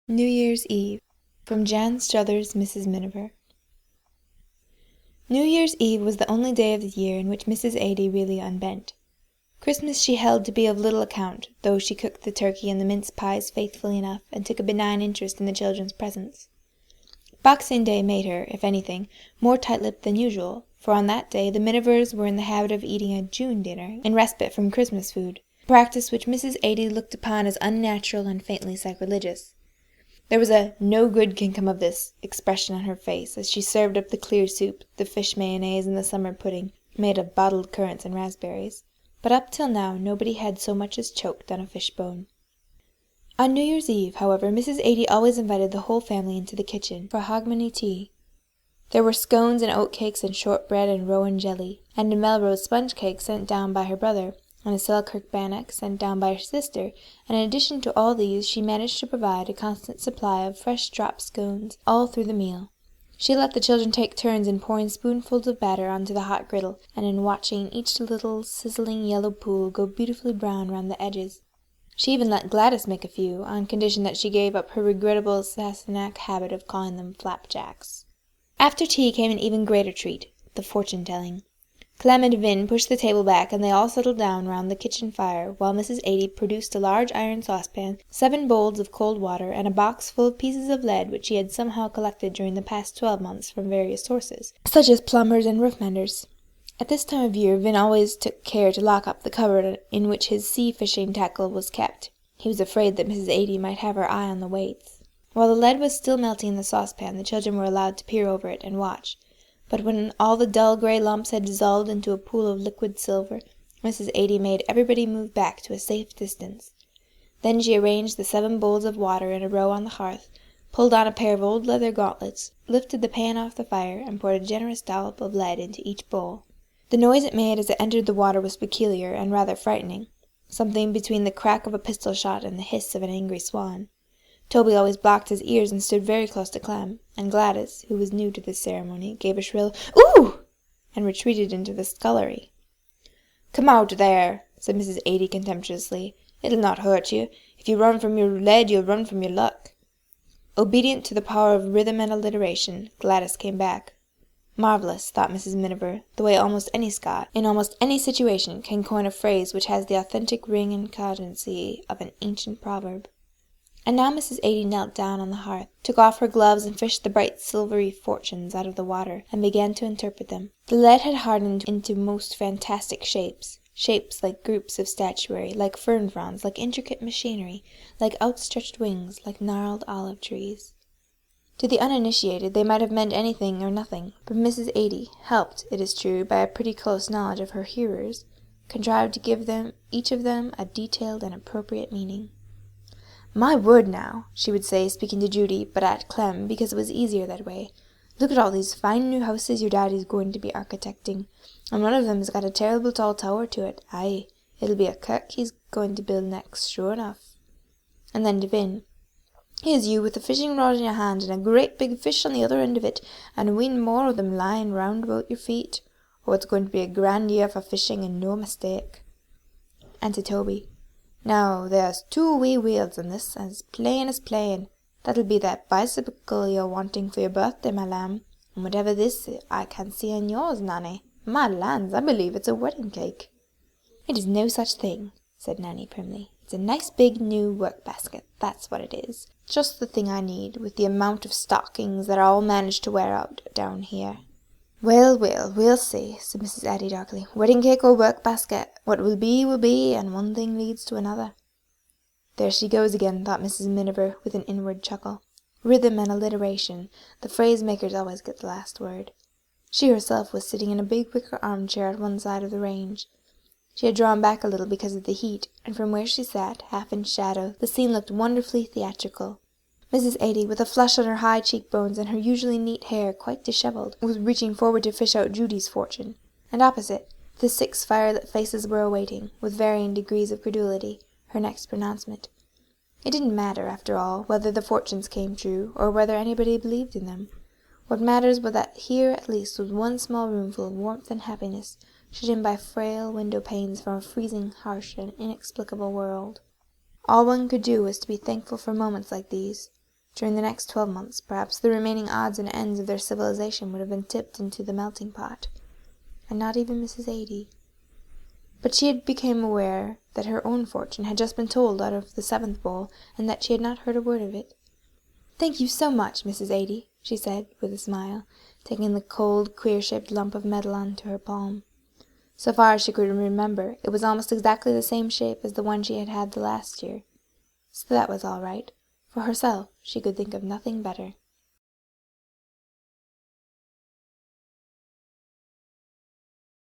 New Year's Eve, from Jan Struther's Mrs. Miniver. New Year's Eve was the only day of the year in which Mrs. Adie really unbent. Christmas she held to be of little account, though she cooked the turkey and the mince pies faithfully enough, and took a benign interest in the children's presents. Boxing Day made her, if anything, more tight-lipped than usual, for on that day the Minivers were in the habit of eating a June dinner, in respite from Christmas food, a practice which Mrs. Adie looked upon as unnatural and faintly sacrilegious. There was a "no good can come of this" expression on her face as she served up the clear soup, the fish mayonnaise, and the summer pudding, made of bottled currants and raspberries. But up till now nobody had so much as choked on a fish-bone. On New Year's Eve, however, Mrs. Adie always invited the whole family into the kitchen for hogmanay tea. There were scones and oatcakes and shortbread and rowan jelly, and a Melrose sponge cake sent down by her brother, and a Selkirk bannock sent down by her sister, and in addition to all these she managed to provide a constant supply of fresh drop scones all through the meal. She let the children take turns in pouring spoonfuls of batter onto the hot griddle, and in watching each little sizzling yellow pool go beautifully brown round the edges. She even let Gladys make a few, on condition that she gave up her regrettable Sassenach habit of calling them flapjacks. After tea came an even greater treat, the fortune-telling. Clem and Vin pushed the table back, and they all settled down round the kitchen fire, while Mrs. Adie produced a large iron saucepan, 7 bowls of cold water, and a box full of pieces of lead which she had somehow collected during the past 12 months from various sources, such as plumbers and roof-menders. At this time of year Vin always took care to lock up the cupboard in which his sea-fishing tackle was kept. He was afraid that Mrs. Adie might have her eye on the weights. While the lead was still melting in the saucepan, the children were allowed to peer over it and watch. But when all the dull grey lumps had dissolved into a pool of liquid silver, Mrs. Adie made everybody move back to a safe distance. Then she arranged the 7 bowls of water in a row on the hearth, pulled on a pair of old leather gauntlets, lifted the pan off the fire, and poured a generous dollop of lead into each bowl. The noise it made as it entered the water was peculiar and rather frightening, something between the crack of a pistol shot and the hiss of an angry swan. Toby always blocked his ears and stood very close to Clem, and Gladys, who was new to this ceremony, gave a shrill "Ooh!" and retreated into the scullery. "Come out there," said Mrs. Adie contemptuously. "It'll not hurt you. If you run from your lead, you'll run from your luck." Obedient to the power of rhythm and alliteration, Gladys came back. Marvellous, thought Mrs. Miniver, the way almost any Scot, in almost any situation, can coin a phrase which has the authentic ring and cogency of an ancient proverb. And now Mrs. Adie knelt down on the hearth, took off her gloves and fished the bright silvery fortunes out of the water, and began to interpret them. The lead had hardened into most fantastic shapes like groups of statuary, like fern fronds, like intricate machinery, like outstretched wings, like gnarled olive trees. To the uninitiated they might have meant anything or nothing, but Mrs. Adie, helped, it is true, by a pretty close knowledge of her hearers, contrived to give them, each of them, a detailed and appropriate meaning. "My word now," she would say, speaking to Judy, but at Clem, because it was easier that way. "Look at all these fine new houses your daddy's going to be architecting, and one of them's got a terrible tall tower to it. Aye, it'll be a kirk he's going to build next, sure enough." And then to Vin, "Here's you with a fishing rod in your hand, and a great big fish on the other end of it, and a wheen more of them lying round about your feet. Oh, it's going to be a grand year for fishing, and no mistake." And to Toby, "Now, there's 2 wee wheels in this, as plain as plain. That'll be that bicycle you're wanting for your birthday, my lamb. And whatever this I can see in yours, Nanny. My lands, I believe it's a wedding cake." "It is no such thing," said Nanny primly. "It's a nice big new work-basket, that's what it is. Just the thing I need, with the amount of stockings that are all managed to wear out down here." "Well, well, we'll see," said Mrs. Adie darkly. "Wedding cake or work-basket, what will be, and one thing leads to another." There she goes again, thought Mrs. Miniver, with an inward chuckle. Rhythm and alliteration, the phrase-makers always get the last word. She herself was sitting in a big wicker armchair at one side of the range. She had drawn back a little because of the heat, and from where she sat, half in shadow, the scene looked wonderfully theatrical. Mrs. Adie, with a flush on her high cheekbones and her usually neat hair quite dishevelled, was reaching forward to fish out Judy's fortune, and opposite, the 6 firelit faces were awaiting, with varying degrees of credulity, her next pronouncement. It didn't matter, after all, whether the fortunes came true, or whether anybody believed in them. What matters was that here at least was one small room full of warmth and happiness, shut in by frail window-panes from a freezing, harsh, and inexplicable world. All one could do was to be thankful for moments like these. During the next 12 months, perhaps the remaining odds and ends of their civilization would have been tipped into the melting pot, and not even Mrs. Adie. But she had become aware that her own fortune had just been told out of the 7th bowl, and that she had not heard a word of it. "Thank you so much, Mrs. Adie," she said, with a smile, taking the cold, queer-shaped lump of metal onto her palm. So far as she could remember, it was almost exactly the same shape as the one she had had the last year. So that was all right. For herself, she could think of nothing better.